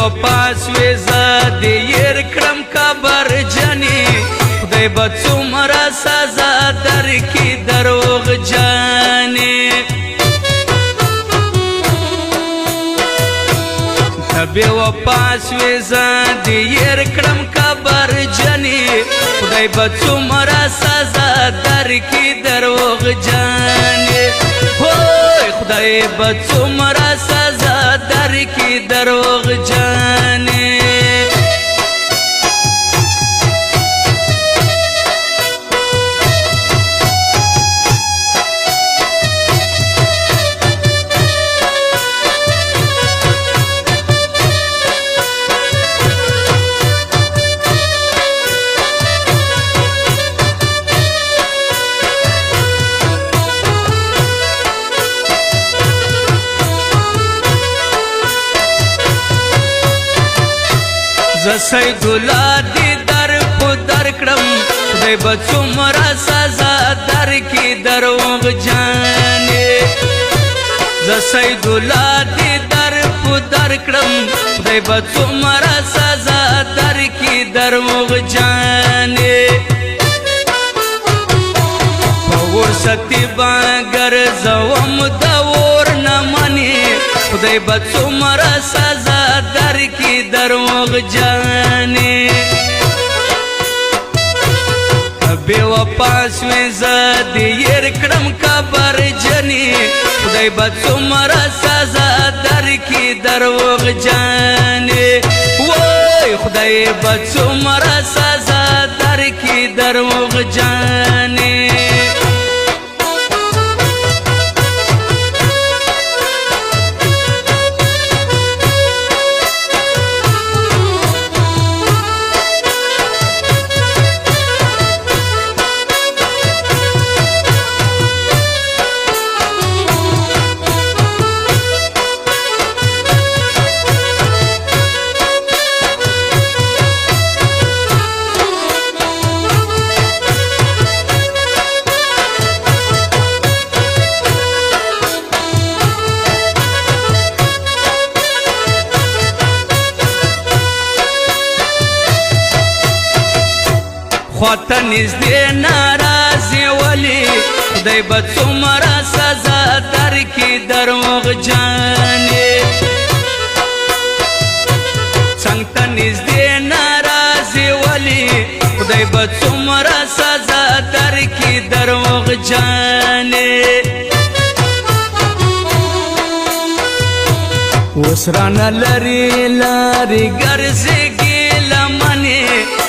وفا سوې زه دې ير کړم قبر جنې خدای به څومره سزا درکړي دروغ جانې بے وفا سوې زه دې ير کړم قبر جنې خدای به څومره سزا درکړي دروغ جانې هوی خدای به څومره سزا درکړي دروغ جانې زه سید الله دې در په در کړم خدای به څومره سزا درکړي دروغ جانې زه سید الله دې در په در کړم خدای به څومره سزا درکړي دروغ جانې په ورستي به ګرځوم د اور نه منې خدای به څومره سزا درکړي دروغ جانې بے وفا سوې زه دې ير کړم قبر جنې خدای به څومره سزا درکړي دروغ جانې وای خدای به څومره سزا درکړي دروغ جانې خواته نږدې ناراضي ولې خدای به څومره سزا درکړي دروغ جانې څنګ ته نږدې ناراضي ولې خدای به څومره سزا درکړي دروغ جانې اوس رانه لرې لارې ګرځېږي لمنې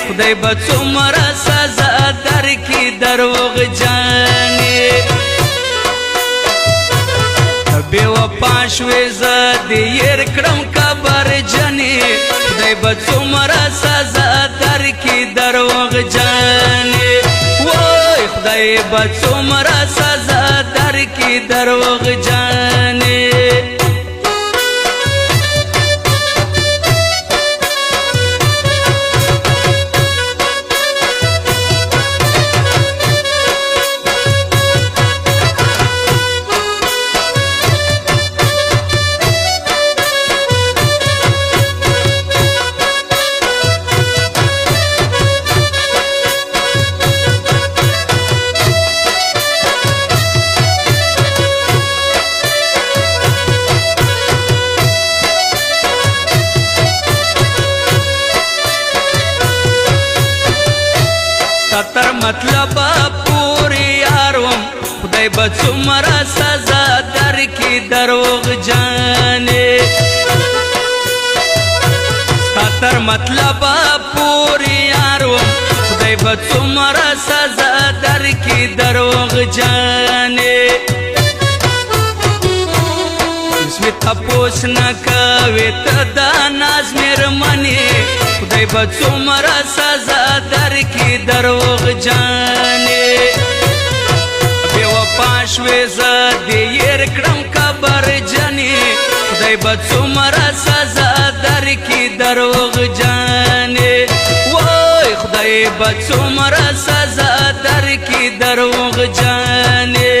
خدای به څومره سزا درکړي دروغ جانې بے وفا شوې زه دې ير کړم قبر جنې خدای به څومره سزا درکړي دروغ جانې وای خدای به څومره سزا درکړي دروغ جانې تر مطلب پوری یاروم خدای به څومره سزا درکړي دروغ جانې تر مطلب پوری یاروم خدای به څومره سزا درکړي دروغ جانې اسمه تپوس نه کوي ته دا ناز مېرمنې خدای به څومره سزا درکړي دروغ جانې بے وفا شوې زه دې ير کړم قبر جنې خدای به څومره سزا درکړي دروغ جانې وای خدای به څومره سزا درکړي دروغ جانې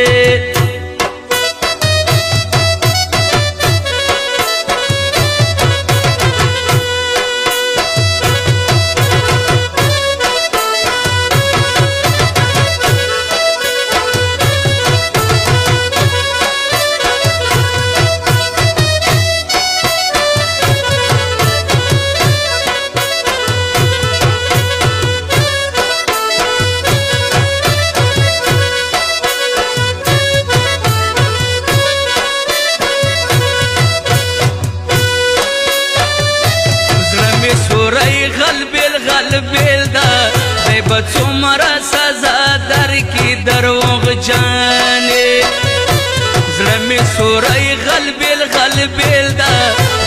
حال بیل دا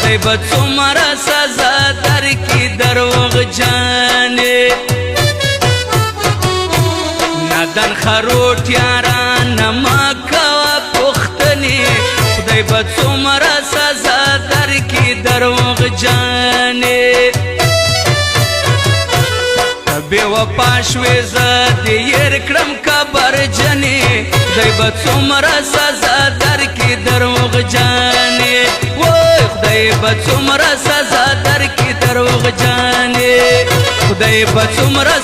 خدای به څومره سزا درکړي دروغجانې نادان خروټیاران مه کوه پوښتنې خدای به څومره سزا درکړي دروغجانې بې وفا شوې زه دې هېر کړم کبرجنې خدای به څومره سزا درکړي دروغجانې وای خدای به څومره سزا درکړي دروغجانې خدای به څومره